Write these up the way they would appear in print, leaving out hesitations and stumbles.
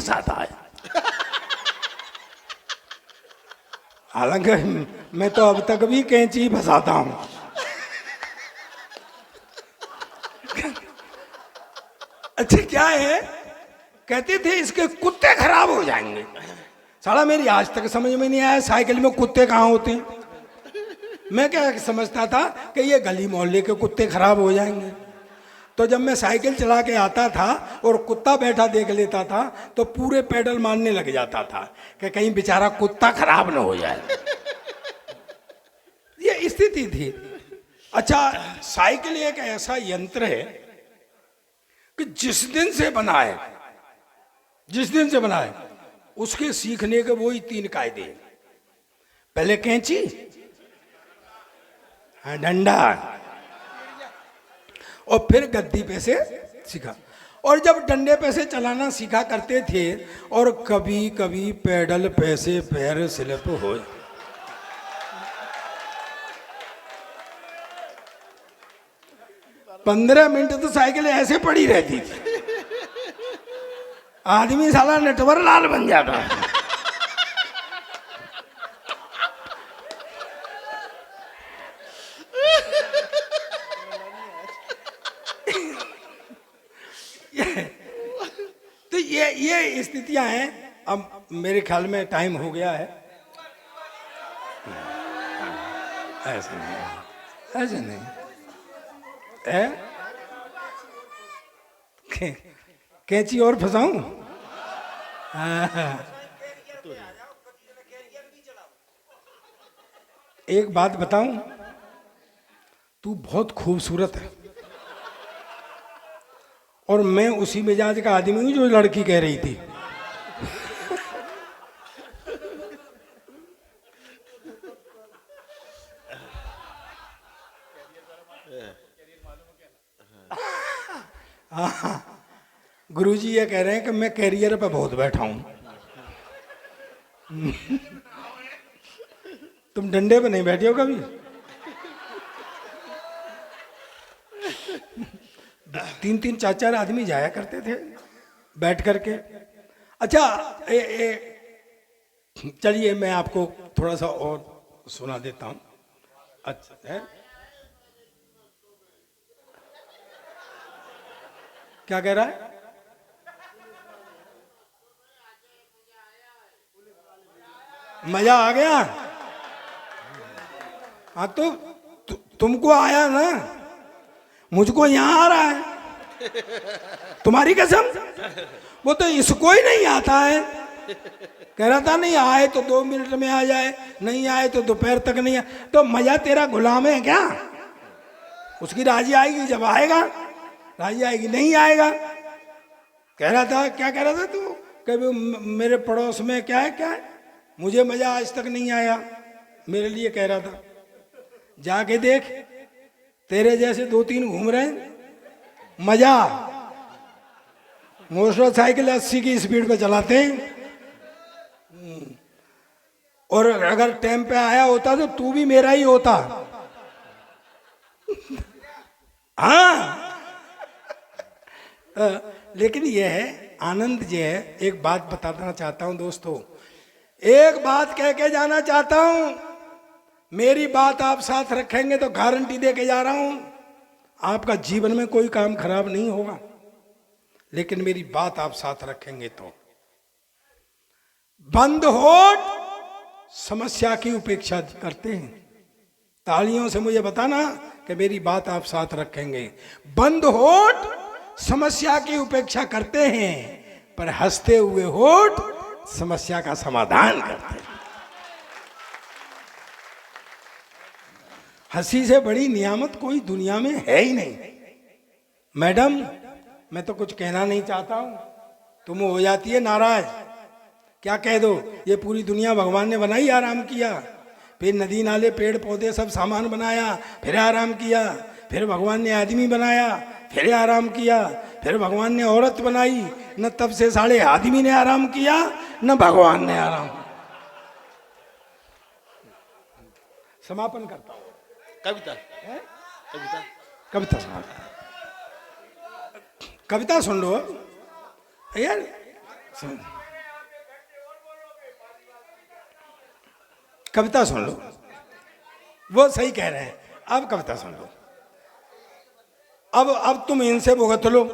फंसाता है। हालांकि मैं तो अब तक भी कैंची फंसाता हूं। अच्छा क्या है, कहते थे इसके कुत्ते खराब हो जाएंगे। साला मेरी आज तक समझ में नहीं आया साइकिल में कुत्ते कहाँ होते हैं। मैं क्या समझता था कि ये गली मोहल्ले के कुत्ते खराब हो जाएंगे। तो जब मैं साइकिल चला के आता था और कुत्ता बैठा देख लेता था तो पूरे पेडल मारने लग जाता था कि कहीं बेचारा कुत्ता खराब ना हो जाए। ये स्थिति थी। अच्छा, साइकिल एक ऐसा यंत्र है कि जिस दिन से बना है उसके सीखने के वही 3 कायदे। पहले कैंची, डंडा, और फिर गद्दी पे से सीखा। और जब डंडे पे से चलाना सीखा करते थे और कभी कभी पेडल पे से पैर स्लिप हो, 15 मिनट तो साइकिल ऐसे पड़ी रहती थी, आदमी साला नटवर लाल बन जाता। तो ये स्थितियां हैं। अब मेरे ख्याल में टाइम हो गया है। ऐसे नहीं है। कैंची और फंसाऊं? एक बात बताऊं, तू बहुत खूबसूरत है और मैं उसी मिजाज का आदमी हूं जो लड़की कह रही थी। गुरुजी ये कह रहे हैं कि मैं कैरियर पे बहुत बैठा हूं। तुम डंडे पे नहीं बैठे हो कभी? 3-3 4-4 आदमी जाया करते थे बैठ करके। अच्छा, चलिए मैं आपको थोड़ा सा और सुना देता हूं। अच्छा है? क्या कह रहा है? मजा आ गया? हाँ तो तुमको आया ना, मुझको यहाँ आ रहा है। तुम्हारी कसम, वो तो इसको ही नहीं आता है। कह रहा था नहीं आए तो 2 मिनट में आ जाए, नहीं आए तो दोपहर तक नहीं आए। तो मजा तेरा गुलाम है क्या? उसकी राजी आएगी जब आएगा, राजी आएगी नहीं आएगा। कह रहा था, क्या कह रहा था तू? कभी मेरे पड़ोस में क्या है, मुझे मजा आज तक नहीं आया, मेरे लिए कह रहा था। जाके देख, तेरे जैसे 2-3 घूम रहे हैं, मजा। मोटरसाइकिल 80 की स्पीड पे चलाते हैं, और अगर टाइम पे आया होता तो तू भी मेरा ही होता। हाँ। लेकिन यह है आनंद जो है। एक बात बताना चाहता हूं दोस्तों, एक बात कह के जाना चाहता हूं। मेरी बात आप साथ रखेंगे तो गारंटी दे के जा रहा हूं, आपका जीवन में कोई काम खराब नहीं होगा। लेकिन मेरी बात आप साथ रखेंगे तो बंद होठ समस्या की उपेक्षा करते हैं। तालियों से मुझे बताना कि मेरी बात आप साथ रखेंगे। बंद होठ समस्या की उपेक्षा करते हैं, पर हंसते हुए होठ समस्या का समाधान करते हैं। हंसी से बड़ी नियामत कोई दुनिया में है ही नहीं। मैडम, मैं तो कुछ कहना नहीं चाहता हूं, तुम हो जाती है नाराज। क्या कह दो? ये पूरी दुनिया भगवान ने बनाई, आराम किया, फिर नदी नाले पेड़ पौधे सब सामान बनाया, फिर आराम किया, फिर भगवान ने आदमी बनाया, फिर आराम किया, फिर भगवान ने औरत बनाई। न तब से साले आदमी ने आराम किया न भगवान ने आराम। समापन करता हूं। कविता कविता सुन लो यार। कविता सुन लो, वो सही कह रहे हैं। अब कविता सुन लो। अब तुम इनसे भुगत लो।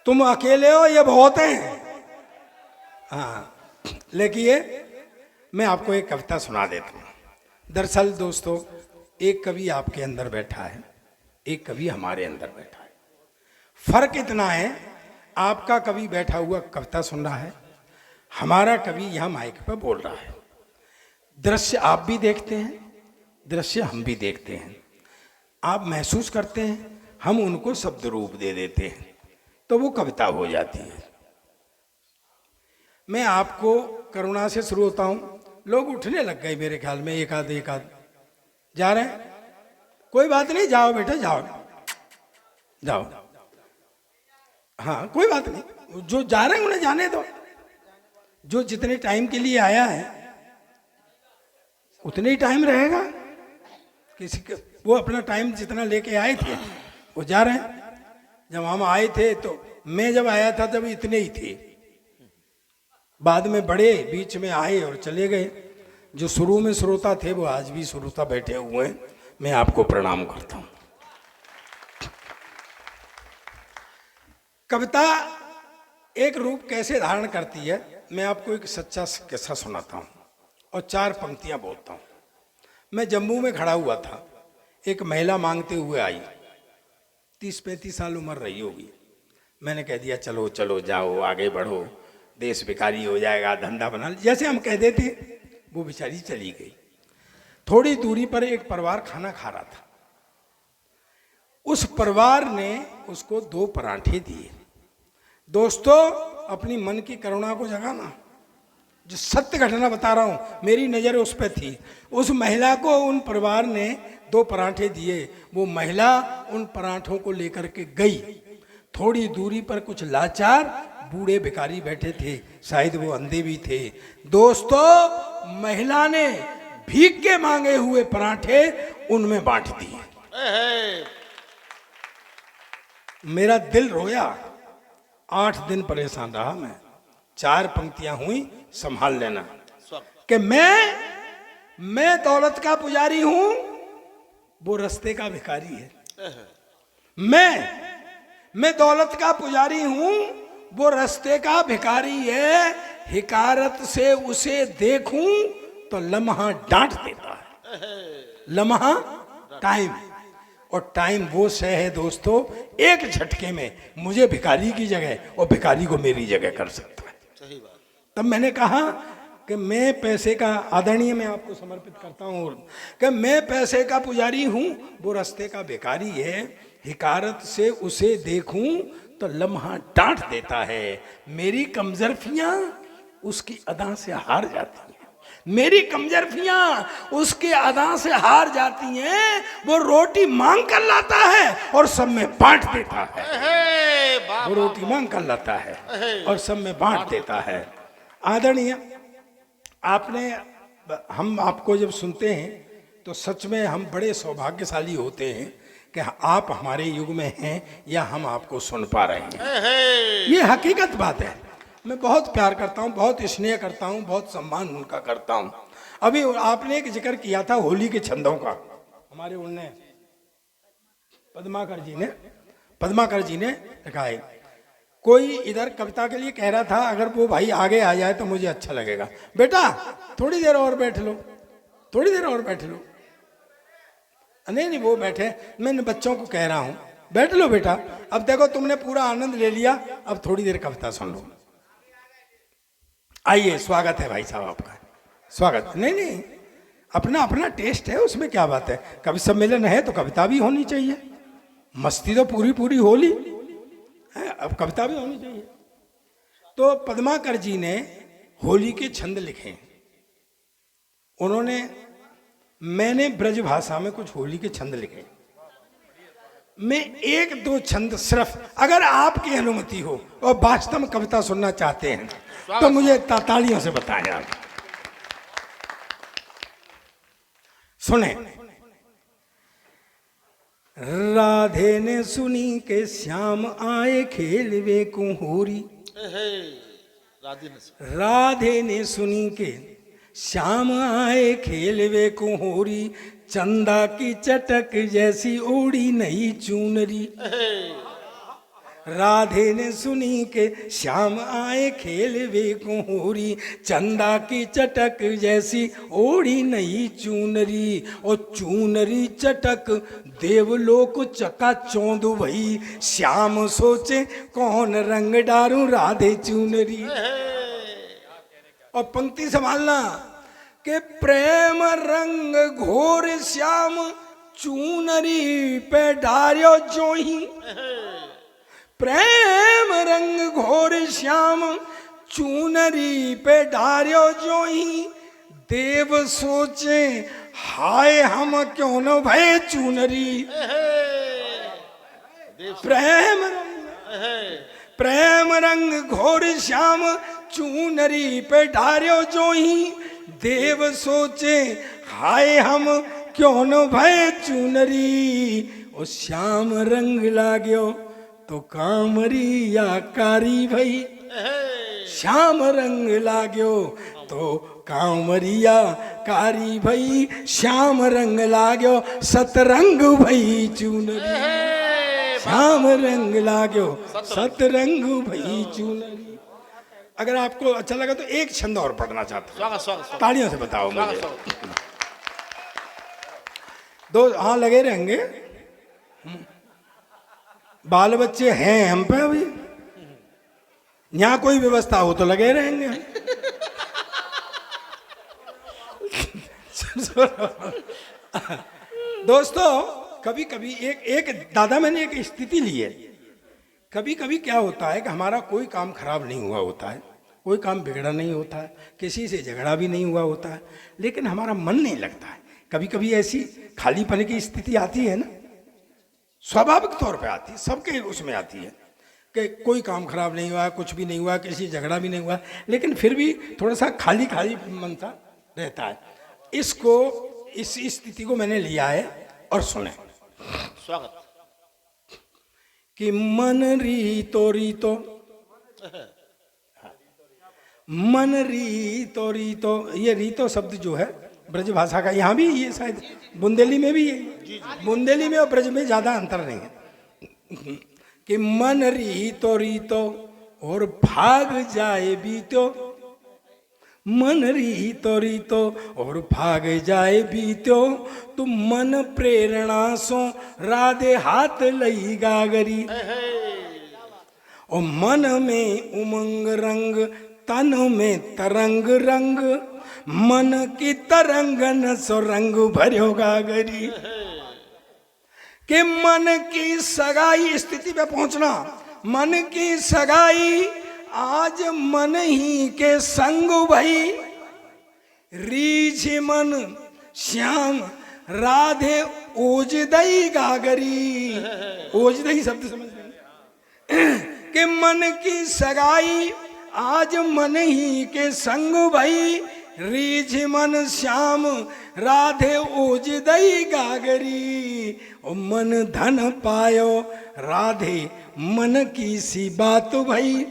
तुम अकेले हो, ये बहुत हैं। हाँ, लेकिन मैं आपको एक कविता सुना देता हूं। दरअसल दोस्तों, एक कवि आपके अंदर बैठा है, एक कवि हमारे अंदर बैठा है। फर्क इतना है, आपका कवि बैठा हुआ कविता सुन रहा है, हमारा कवि यहां माइक पर बोल रहा है। दृश्य आप भी देखते हैं, दृश्य हम भी देखते हैं। आप महसूस करते हैं, हम उनको शब्द रूप दे देते हैं, तो वो कविता हो जाती है। मैं आपको करुणा से शुरू होता हूं। लोग उठने लग गए मेरे ख्याल में, एक आध जा रहे हैं। कोई बात नहीं, जाओ बेटा जाओ जाओ। हाँ कोई बात नहीं, जो जा रहे हैं उन्हें जाने दो। जो जितने टाइम के लिए आया है उतने ही टाइम रहेगा। किसी का वो अपना टाइम जितना लेके आए थे वो जा रहे हैं। जब हम आए थे तो मैं जब आया था तब इतने ही थे, बाद में बड़े बीच में आए और चले गए। जो शुरू में श्रोता थे वो आज भी श्रोता बैठे हुए हैं। मैं आपको प्रणाम करता हूं। कविता एक रूप कैसे धारण करती है, मैं आपको एक सच्चा किस्सा सुनाता हूं और 4 पंक्तियां बोलता हूं। मैं जम्मू में खड़ा हुआ था, एक महिला मांगते हुए आई। 30-35 साल उम्र रही होगी। मैंने कह दिया चलो चलो जाओ, आगे बढ़ो, देश भिखारी हो जाएगा, धंधा बना, जैसे हम कह देते। वो बेचारी चली गई। थोड़ी दूरी पर एक परिवार खाना खा रहा था। उस परिवार ने उसको 2 पराठे दिए। दोस्तों, अपनी मन की करुणा को जगाना। जो सत्य घटना बता रहा हूं, मेरी नजर उस पर थी। उस महिला को उन परिवार ने 2 पराठे दिए। वो महिला उन पराठों को लेकर के गई। थोड़ी दूरी पर कुछ लाचार बूढ़े भिखारी बैठे थे, शायद वो अंधे भी थे। दोस्तों, महिला ने भीख के मांगे हुए पराठे उनमें बांट दिए। मेरा दिल रोया। 8 दिन परेशान रहा मैं। 4 पंक्तियां हुई, संभाल लेना कि मैं दौलत का पुजारी हूं, वो रास्ते का भिखारी है। मैं दौलत का पुजारी हूं, वो रास्ते का भिखारी है। हिकारत से उसे देखूं तो लम्हा डांट देता है। लम्हा टाइम, और टाइम वो शय है दोस्तों, एक झटके में मुझे भिखारी की जगह और भिखारी को मेरी जगह कर सकता है। सही बात। तब मैंने कहा कि मैं पैसे का, आदरणीय मैं आपको समर्पित करता हूं कि मैं पैसे का पुजारी हूं, वो रास्ते का भिखारी है। हिकारत से उसे देखूं तो लम्हा डांट देता है। मेरी कमजरफियां उसकी अदा से हार जाती हैं। मेरी कमजरफियां उसके अदा से हार जाती हैं। वो रोटी मांग कर लाता है और सब में बांट देता है। वो रोटी मांग कर लाता है और सब में बांट देता है। आदरणीय, हम आपको जब सुनते हैं तो सच में हम बड़े सौभाग्यशाली होते हैं कि आप हमारे युग में हैं या हम आपको सुन पा रहे हैं। ये हकीकत बात है। मैं बहुत प्यार करता हूँ, बहुत स्नेह करता हूँ, बहुत सम्मान उनका करता हूँ। अभी आपने एक जिक्र किया था होली के छंदों का। हमारे उनने पद्माकर जी ने लिखा है। कोई इधर कविता के लिए कह रहा था, अगर वो भाई आगे आ जाए तो मुझे अच्छा लगेगा। बेटा थोड़ी देर और बैठ लो, थोड़ी देर और बैठ लो। नहीं, वो बैठे। मैं बच्चों को कह रहा हूं बैठ लो बेटा, अब देखो तुमने पूरा आनंद ले लिया, अब थोड़ी देर कविता सुन लो। आइए, स्वागत है भाई साहब आपका, स्वागत। नहीं, अपना टेस्ट है, उसमें क्या बात है। कवि सम्मेलन है तो कविता भी होनी चाहिए। मस्ती तो पूरी होली है, अब कविता भी होनी चाहिए। तो पद्माकर जी ने होली के छंद लिखे। मैंने ब्रज भाषा में कुछ होली के छंद लिखे। मैं 1-2 छंद सिर्फ, अगर आपकी अनुमति हो और वास्तव में कविता सुनना चाहते हैं तो मुझे तालियों से बताएं आप। सुने। राधे ने सुनी के श्याम आए खेलवे को होरी। राधे ने सुनी के श्याम आए खेलवे को होरी, चंदा की चटक जैसी ओढ़ी नई चूनरी। राधे ने सुनी के श्याम आए खेलवे को होरी, चंदा की चटक जैसी ओढ़ी नई चूनरी। और चूनरी चटक देवलोक चका चौंध भई, श्याम सोचे कौन रंग डारूं राधे चूनरी। और पंक्ति संभालना कि प्रेम रंग घोर श्याम चूनरी पे डार्यो जोही। प्रेम रंग घोर श्याम चूनरी पे डार्यो जोही, देव सोचे हाय हम क्यों न भय चूनरी। प्रेम रंग घोर श्याम चूनरी पे डार्यो जोही, देव सोचे हाय हम क्यों न भय चूनरी। ओ श्याम रंग लाग्यो तो कामरिया कारी भई, श्याम रंग लाग्यो तो कामरिया कारी भई, श्याम रंग लाग्यो सतरंग भई चूनरी। श्याम रंग लाग्यो सतरंग भई चूनरी। अगर आपको अच्छा लगा तो एक छंद और पढ़ना चाहता हूँ, तालियों से बताओ मुझे। दो हाँ लगे रहेंगे, बाल बच्चे हैं हम पे अभी, यहाँ कोई व्यवस्था हो तो लगे रहेंगे। दोस्तों कभी कभी एक दादा मैंने एक स्थिति ली है। कभी कभी क्या होता है कि हमारा कोई काम खराब नहीं हुआ होता है, कोई काम बिगड़ा नहीं होता है, किसी से झगड़ा भी नहीं हुआ होता है, लेकिन हमारा मन नहीं लगता है। कभी कभी ऐसी खालीपन की स्थिति आती है ना, स्वाभाविक तौर पे आती है, सबके उसमें आती है कि कोई काम खराब नहीं हुआ, कुछ भी नहीं हुआ, किसी झगड़ा भी नहीं हुआ, लेकिन फिर भी थोड़ा सा खाली खाली मन सा रहता है। इसको इस स्थिति को मैंने लिया है और सुने। स्वागत। कि मन रीतो रीतो, मन रीतो रीतो, ये रीतो शब्द जो है ब्रज भाषा का, यहाँ भी ये शायद बुंदेली में भी है, बुंदेली में और ब्रज में ज्यादा अंतर नहीं है। कि मन रीतो रीतो और भाग जाए बीतो, मन रीतो रीतो और भाग जाए बीतो, तुम मन प्रेरणा सो राधे हाथ लई गागरी। और मन में उमंग रंग, तन में तरंग रंग, मन की तरंगन सो रंग भर्यो गागरी। कि मन की सगाई स्थिति पे पहुंचना, मन की सगाई आज मन ही के संग भई, रीझ मन श्याम राधे ओजदई गागरी। ओजदई शब्द समझ रहे कि मन की सगाई आज मन ही के संग भई, रीझ मन श्याम राधे ओजदई गागरी। ओ मन धन पायो राधे मन की सी बात भई,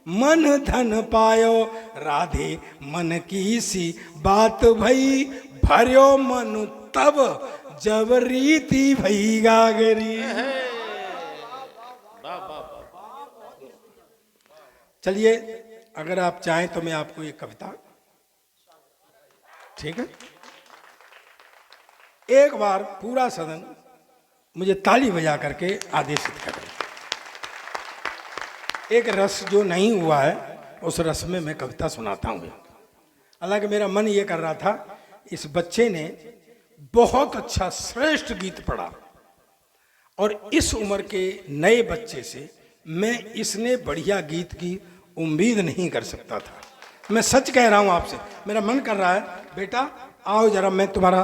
मन धन पायो राधे मन की सी बात भई, भर्यो मन तब जब रीति भई गागरी। चलिए अगर आप चाहें तो मैं आपको एक कविता, ठीक है, एक बार पूरा सदन मुझे ताली बजा करके आदेशित करें। एक रस जो नहीं हुआ है उस रस में मैं कविता सुनाता हूँ। हालांकि मेरा मन ये कर रहा था, इस बच्चे ने बहुत अच्छा श्रेष्ठ गीत पढ़ा और इस उम्र के नए बच्चे से मैं इसने बढ़िया गीत की उम्मीद नहीं कर सकता था। मैं सच कह रहा हूँ आपसे, मेरा मन कर रहा है बेटा आओ जरा मैं तुम्हारा